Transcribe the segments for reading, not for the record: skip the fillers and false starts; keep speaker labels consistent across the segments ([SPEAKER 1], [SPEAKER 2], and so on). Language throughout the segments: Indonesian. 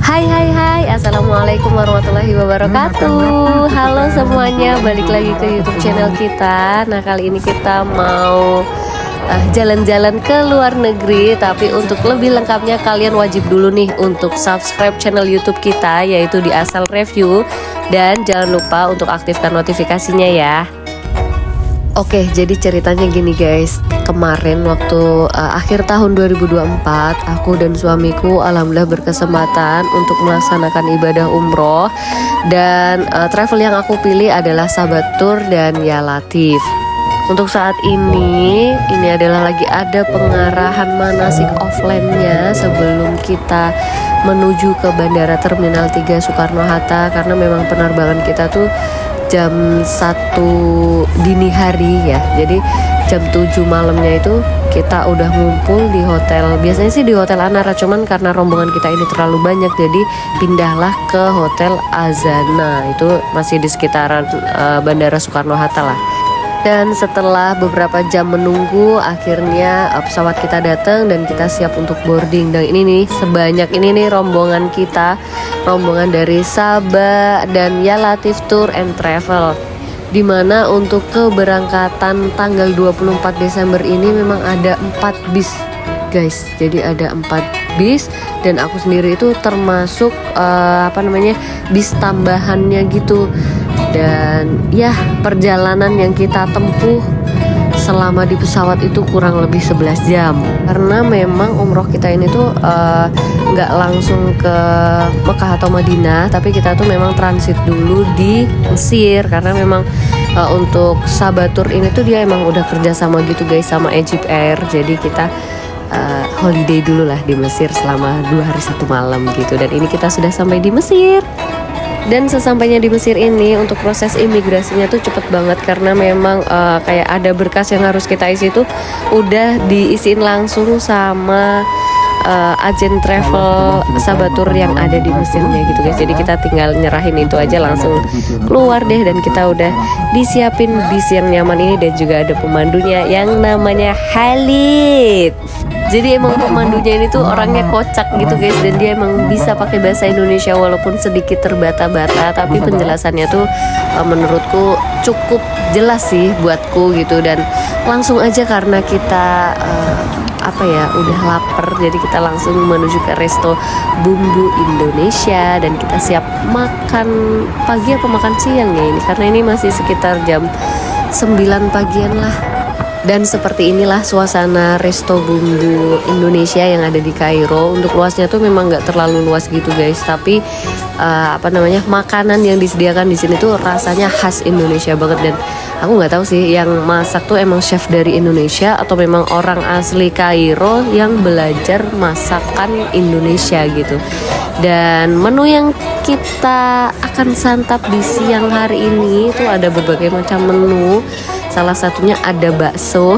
[SPEAKER 1] Hai hai hai, Assalamualaikum warahmatullahi wabarakatuh. Halo semuanya, balik lagi ke YouTube channel kita. Nah, kali ini kita mau jalan-jalan ke luar negeri. Tapi untuk lebih lengkapnya kalian wajib dulu nih untuk subscribe channel YouTube kita, yaitu di Asal Review. Dan jangan lupa untuk aktifkan notifikasinya ya. Oke, jadi ceritanya gini guys. Kemarin waktu akhir tahun 2024, aku dan suamiku alhamdulillah berkesempatan untuk melaksanakan ibadah umroh. Dan travel yang aku pilih adalah Sahabat Tour dan Ya Latif. Untuk saat ini adalah lagi ada pengarahan manasik offline-nya sebelum kita menuju ke Bandara Terminal 3 Soekarno-Hatta. Karena memang penerbangan kita tuh jam 1 dini hari ya. Jadi jam 7 malamnya itu kita udah ngumpul di hotel. Biasanya sih di Hotel Anara, cuman karena rombongan kita ini terlalu banyak, jadi pindahlah ke Hotel Azana. Itu masih di sekitaran Bandara Soekarno-Hatta lah. Dan setelah beberapa jam menunggu, akhirnya pesawat kita datang dan kita siap untuk boarding. Dan ini nih, sebanyak ini nih rombongan kita, rombongan dari Sabah dan Ya Latif Tour and Travel. Dimana untuk keberangkatan tanggal 24 Desember ini memang ada 4 bis guys. Jadi ada 4 bis dan aku sendiri itu termasuk bis tambahannya gitu. Dan ya, perjalanan yang kita tempuh selama di pesawat itu kurang lebih 11 jam. Karena memang umroh kita ini tuh nggak langsung ke Mekah atau Madinah, tapi kita tuh memang transit dulu di Mesir. Karena memang untuk Sahabat Tour ini tuh dia emang udah kerja sama gitu guys sama Egypt Air. Jadi kita holiday dulu lah di Mesir selama 2 hari 1 malam gitu. Dan ini kita sudah sampai di Mesir. Dan sesampainya di Mesir ini untuk proses imigrasinya tuh cepet banget. Karena memang kayak ada berkas yang harus kita isi tuh udah diisiin langsung sama agen travel Sahabat Tour yang ada di Mesirnya gitu guys. Jadi kita tinggal nyerahin itu aja langsung keluar deh. Dan kita udah disiapin bis yang nyaman ini. Dan juga ada pemandunya yang namanya Khalid. Jadi emang pemandunya ini tuh orangnya kocak gitu guys. Dan dia emang bisa pakai bahasa Indonesia walaupun sedikit terbata-bata. Tapi penjelasannya tuh menurutku cukup jelas sih buatku gitu. Dan langsung aja karena kita udah lapar, jadi kita langsung menuju ke resto bumbu Indonesia. Dan kita siap makan pagi apa makan siang ya ini, karena ini masih sekitar jam 9 pagian lah. Dan seperti inilah suasana resto bumbu Indonesia yang ada di Kairo. Untuk luasnya tuh memang nggak terlalu luas gitu guys, tapi makanan yang disediakan di sini tuh rasanya khas Indonesia banget. Dan aku nggak tahu sih yang masak tuh emang chef dari Indonesia atau memang orang asli Kairo yang belajar masakan Indonesia gitu. Dan menu yang kita akan santap di siang hari ini tuh ada berbagai macam menu. Salah satunya ada bakso.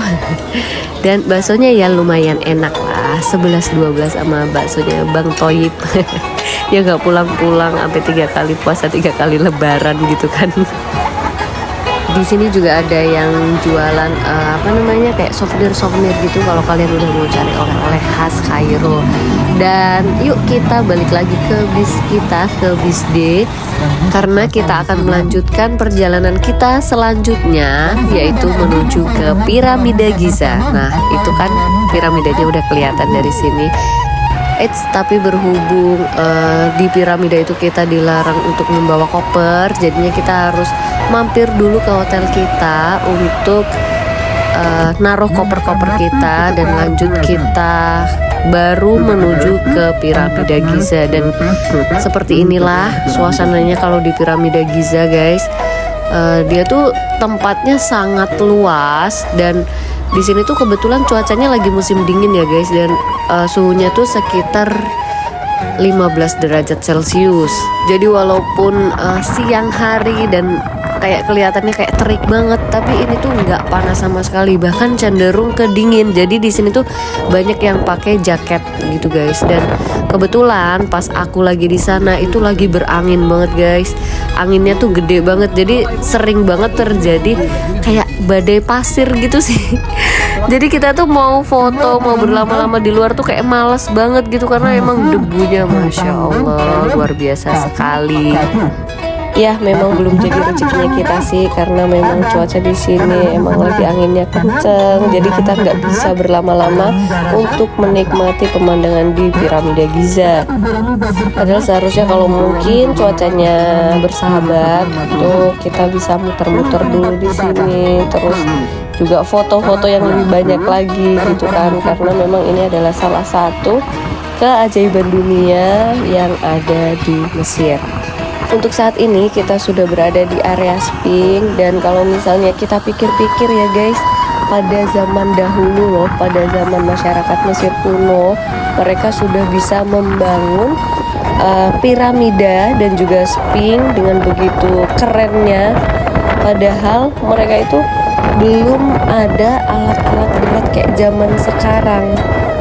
[SPEAKER 1] Dan baksonya ya lumayan enak lah, 11-12 sama baksonya Bang Toyib. Ya gak pulang-pulang sampai 3 kali puasa, 3 kali lebaran gitu kan. Di sini juga ada yang jualan kayak souvenir gitu kalau kalian udah mau cari oleh-oleh khas Kairo. Dan yuk kita balik lagi ke bis kita, ke bis D, karena kita akan melanjutkan perjalanan kita selanjutnya, yaitu menuju ke Piramida Giza. Nah itu kan piramidanya udah kelihatan dari sini. Tapi berhubung di piramida itu kita dilarang untuk membawa koper, jadinya kita harus mampir dulu ke hotel kita untuk naruh koper-koper kita. Dan lanjut kita baru menuju ke Piramida Giza. Dan seperti inilah suasananya kalau di Piramida Giza guys. Dia tuh tempatnya sangat luas. Dan di sini tuh kebetulan cuacanya lagi musim dingin ya guys. Dan suhunya tuh sekitar 15 derajat Celcius. Jadi walaupun siang hari dan kayak kelihatannya kayak terik banget, tapi ini tuh nggak panas sama sekali, bahkan cenderung ke dingin. Jadi di sini tuh banyak yang pakai jaket gitu guys. Dan kebetulan pas aku lagi di sana itu lagi berangin banget guys. Anginnya tuh gede banget, jadi sering banget terjadi kayak badai pasir gitu sih. Jadi kita tuh mau foto, mau berlama-lama di luar tuh kayak males banget gitu karena emang debunya Masya Allah luar biasa sekali. Ya memang belum jadi rezekinya kita sih karena memang cuaca di sini emang lagi anginnya kenceng, jadi kita nggak bisa berlama-lama untuk menikmati pemandangan di piramida Giza. Padahal seharusnya kalau mungkin cuacanya bersahabat tuh kita bisa muter-muter dulu di sini, terus juga foto-foto yang lebih banyak lagi gitu kan, karena memang ini adalah salah satu keajaiban dunia yang ada di Mesir. Untuk saat ini kita sudah berada di area Sphinx, dan kalau misalnya kita pikir-pikir ya guys, pada zaman dahulu loh, pada zaman masyarakat Mesir kuno, mereka sudah bisa membangun piramida dan juga Sphinx dengan begitu kerennya, padahal mereka itu belum ada alat-alat berat kayak zaman sekarang.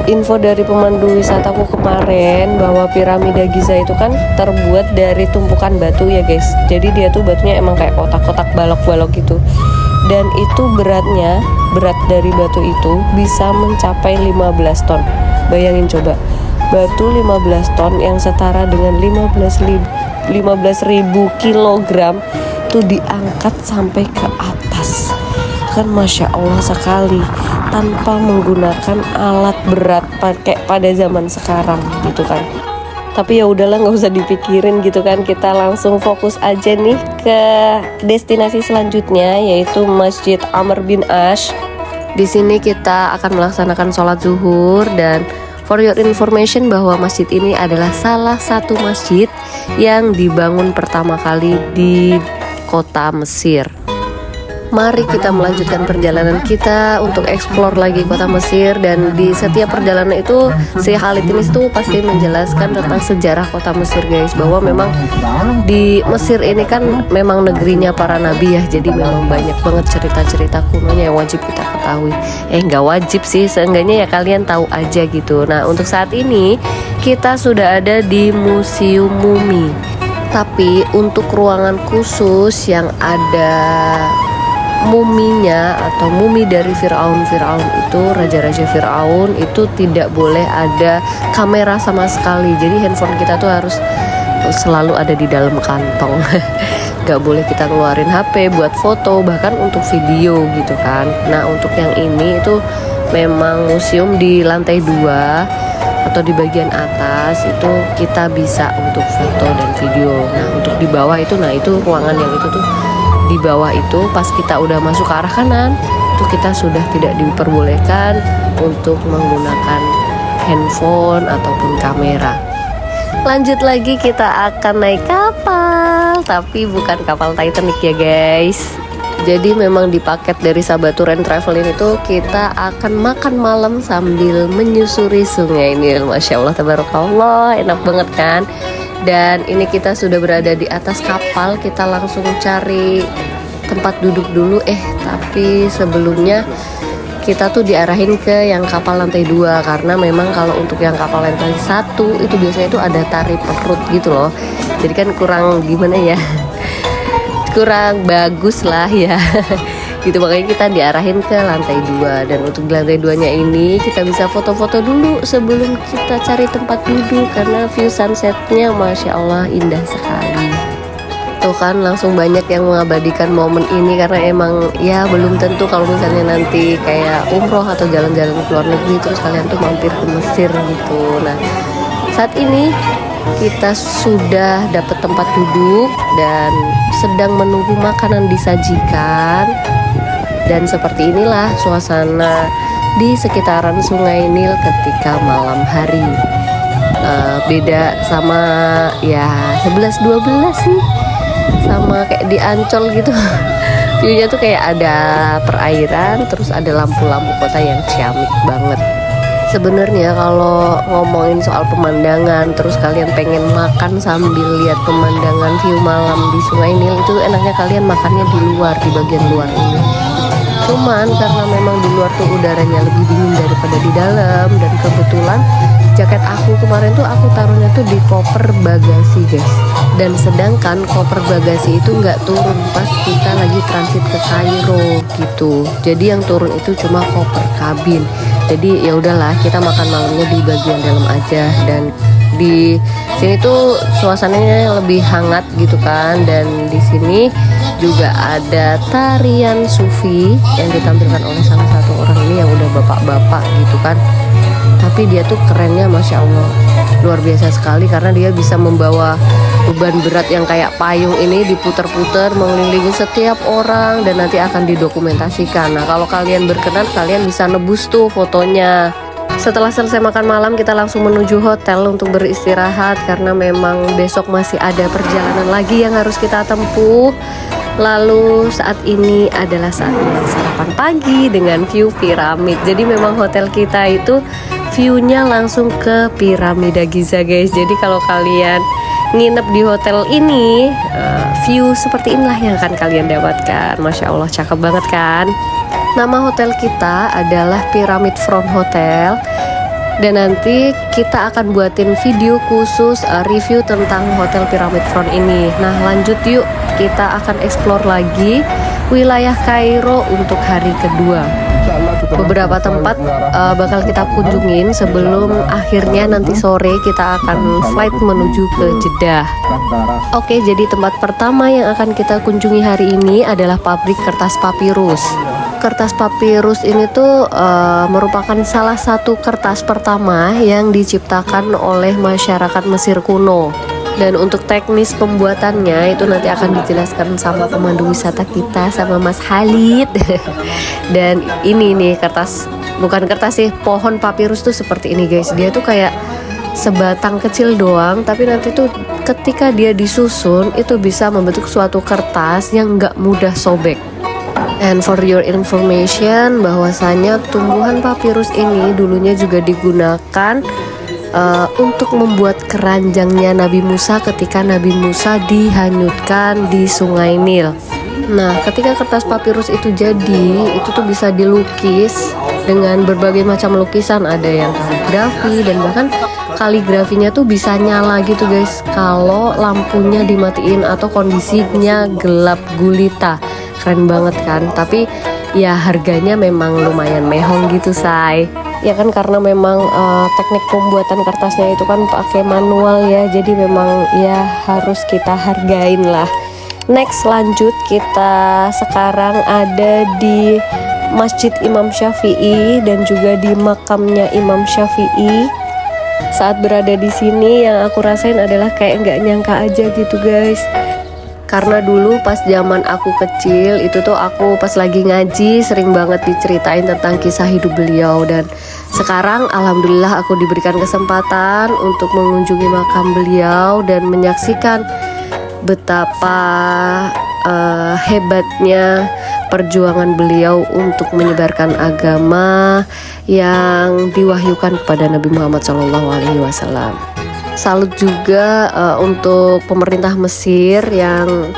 [SPEAKER 1] Info dari pemandu wisataku kemarin bahwa piramida Giza itu kan terbuat dari tumpukan batu ya guys. Jadi dia tuh batunya emang kayak kotak-kotak balok-balok gitu. Dan itu berat dari batu itu bisa mencapai 15 ton. Bayangin coba, batu 15 ton yang setara dengan 15.000 kilogram tuh diangkat sampai ke atas. Kan Masya Allah sekali, tanpa menggunakan alat berat pakai pada zaman sekarang gitu kan. Tapi ya udahlah, nggak usah dipikirin gitu kan, kita langsung fokus aja nih ke destinasi selanjutnya, yaitu Masjid Amr bin Ash. Di sini kita akan melaksanakan sholat zuhur, dan for your information bahwa masjid ini adalah salah satu masjid yang dibangun pertama kali di kota Mesir. Mari kita melanjutkan perjalanan kita untuk eksplor lagi kota Mesir, dan di setiap perjalanan itu si Khalid ini tuh pasti menjelaskan tentang sejarah kota Mesir guys, bahwa memang di Mesir ini kan memang negerinya para nabi ya, jadi memang banyak banget cerita-cerita kunonya yang wajib kita ketahui. Nggak wajib sih, seenggaknya ya kalian tahu aja gitu. Nah untuk saat ini kita sudah ada di Museum Mumi, tapi untuk ruangan khusus yang ada muminya atau mumi dari Fir'aun itu, raja-raja Fir'aun itu tidak boleh ada kamera sama sekali. Jadi handphone kita tuh harus selalu ada di dalam kantong. Gak boleh kita keluarin HP buat foto, bahkan untuk video gitu kan. Nah untuk yang ini itu memang museum di lantai 2 atau di bagian atas itu kita bisa untuk foto dan video. Nah untuk di bawah itu, nah itu ruangan yang itu tuh di bawah itu pas kita udah masuk ke arah kanan itu kita sudah tidak diperbolehkan untuk menggunakan handphone ataupun kamera. Lanjut lagi, kita akan naik kapal, tapi bukan kapal Titanic ya guys. Jadi memang di paket dari Sabah Tour and Travel ini tuh kita akan makan malam sambil menyusuri sungai Nil. Masya Allah tabarakallah, enak banget kan. Dan ini kita sudah berada di atas kapal, kita langsung cari tempat duduk dulu. Tapi sebelumnya kita tuh diarahin ke yang kapal lantai 2, karena memang kalau untuk yang kapal lantai 1 itu biasanya tuh ada tari perut gitu loh. Jadi kan kurang gimana ya, kurang bagus lah ya. Gitu, makanya kita diarahin ke lantai 2. Dan untuk di lantai 2-nya ini kita bisa foto-foto dulu sebelum kita cari tempat duduk, karena view sunsetnya Masya Allah indah sekali. Tuh kan langsung banyak yang mengabadikan momen ini, karena emang ya belum tentu kalau misalnya nanti kayak umroh atau jalan-jalan ke luar negeri terus kalian tuh mampir ke Mesir gitu. Nah saat ini kita sudah dapat tempat duduk dan sedang menunggu makanan disajikan. Dan seperti inilah suasana di sekitaran Sungai Nil ketika malam hari. Beda sama ya 11-12 sih, sama kayak di Ancol gitu. Viewnya tuh kayak ada perairan, terus ada lampu-lampu kota yang ciamik banget. Sebenarnya kalau ngomongin soal pemandangan, terus kalian pengen makan sambil lihat pemandangan view malam di Sungai Nil, itu enaknya kalian makannya di luar, di bagian luar ini. Cuman karena memang di luar tuh udaranya lebih dingin daripada di dalam, dan kebetulan jaket aku kemarin tuh aku taruhnya tuh di koper bagasi guys. Dan sedangkan koper bagasi itu nggak turun pas kita lagi transit ke Kairo gitu. Jadi yang turun itu cuma koper kabin. Jadi ya udahlah, kita makan malamnya di bagian dalam aja. Dan di sini tuh suasananya lebih hangat gitu kan. Dan di sini juga ada tarian sufi yang ditampilkan oleh salah satu orang ini yang udah bapak-bapak gitu kan. Tapi dia tuh kerennya Masya Allah, luar biasa sekali, karena dia bisa membawa beban berat yang kayak payung ini diputer-puter mengelilingi setiap orang dan nanti akan didokumentasikan. Nah kalau kalian berkenan, kalian bisa nebus tuh fotonya. Setelah selesai makan malam, kita langsung menuju hotel untuk beristirahat karena memang besok masih ada perjalanan lagi yang harus kita tempuh. Lalu saat ini adalah saatnya sarapan pagi dengan view piramid. Jadi memang hotel kita itu view-nya langsung ke piramida Giza guys. Jadi kalau kalian nginep di hotel ini, view seperti inilah yang akan kalian dapatkan. Masya Allah, cakep banget kan. Nama hotel kita adalah Pyramid Front Hotel. Dan nanti kita akan buatin video khusus review tentang Hotel Pyramid Front ini. Nah lanjut yuk, kita akan explore lagi wilayah Kairo untuk hari kedua. Beberapa tempat bakal kita kunjungin sebelum akhirnya nanti sore kita akan flight menuju ke Jeddah. Oke, jadi tempat pertama yang akan kita kunjungi hari ini adalah pabrik kertas papirus. Kertas papirus ini tuh merupakan salah satu kertas pertama yang diciptakan oleh masyarakat Mesir kuno. Dan untuk teknis pembuatannya itu nanti akan dijelaskan sama pemandu wisata kita, sama Mas Halid. Dan ini nih kertas, bukan kertas sih, pohon papirus tuh seperti ini guys. Dia tuh kayak sebatang kecil doang, tapi nanti tuh ketika dia disusun itu bisa membentuk suatu kertas yang nggak mudah sobek. And for your information, bahwasanya tumbuhan papirus ini dulunya juga digunakan untuk membuat keranjangnya Nabi Musa ketika Nabi Musa dihanyutkan di Sungai Nil. Nah, ketika kertas papirus itu jadi, itu tuh bisa dilukis dengan berbagai macam lukisan. Ada yang kaligrafi dan bahkan kaligrafinya tuh bisa nyala gitu guys kalau lampunya dimatiin atau kondisinya gelap gulita. Keren banget kan, tapi ya harganya memang lumayan mehong gitu say. Ya kan karena memang teknik pembuatan kertasnya itu kan pakai manual ya, jadi memang ya harus kita hargain lah. Next lanjut, kita sekarang ada di Masjid Imam Syafi'i dan juga di makamnya Imam Syafi'i. Saat berada di sini yang aku rasain adalah kayak nggak nyangka aja gitu guys. Karena dulu pas zaman aku kecil itu tuh aku pas lagi ngaji sering banget diceritain tentang kisah hidup beliau. Dan sekarang alhamdulillah aku diberikan kesempatan untuk mengunjungi makam beliau dan menyaksikan betapa hebatnya perjuangan beliau untuk menyebarkan agama yang diwahyukan kepada Nabi Muhammad SAW. Salut juga untuk pemerintah Mesir yang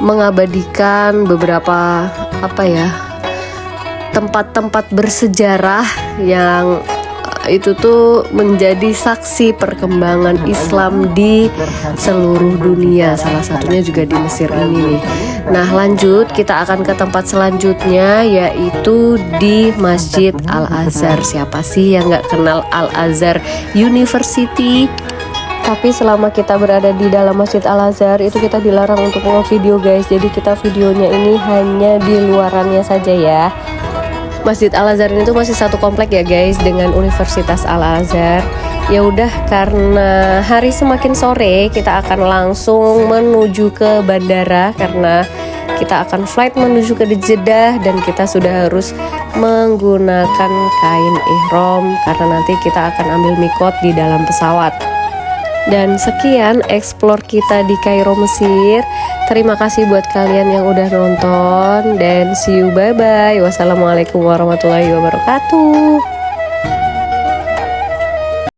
[SPEAKER 1] mengabadikan beberapa tempat-tempat bersejarah yang itu tuh menjadi saksi perkembangan Islam di seluruh dunia. Salah satunya juga di Mesir ini nih. Nah lanjut, kita akan ke tempat selanjutnya, yaitu di Masjid Al-Azhar. Siapa sih yang nggak kenal Al-Azhar University? Tapi selama kita berada di dalam Masjid Al-Azhar itu kita dilarang untuk nge-video guys. Jadi kita videonya ini hanya di luarannya saja ya. Masjid Al-Azhar ini tuh masih satu komplek ya guys dengan Universitas Al-Azhar. Ya udah, karena hari semakin sore kita akan langsung menuju ke bandara karena kita akan flight menuju ke Jeddah dan kita sudah harus menggunakan kain ihram karena nanti kita akan ambil mikot di dalam pesawat. Dan sekian explore kita di Kairo, Mesir. Terima kasih buat kalian yang udah nonton dan see you, bye bye. Wassalamualaikum warahmatullahi wabarakatuh.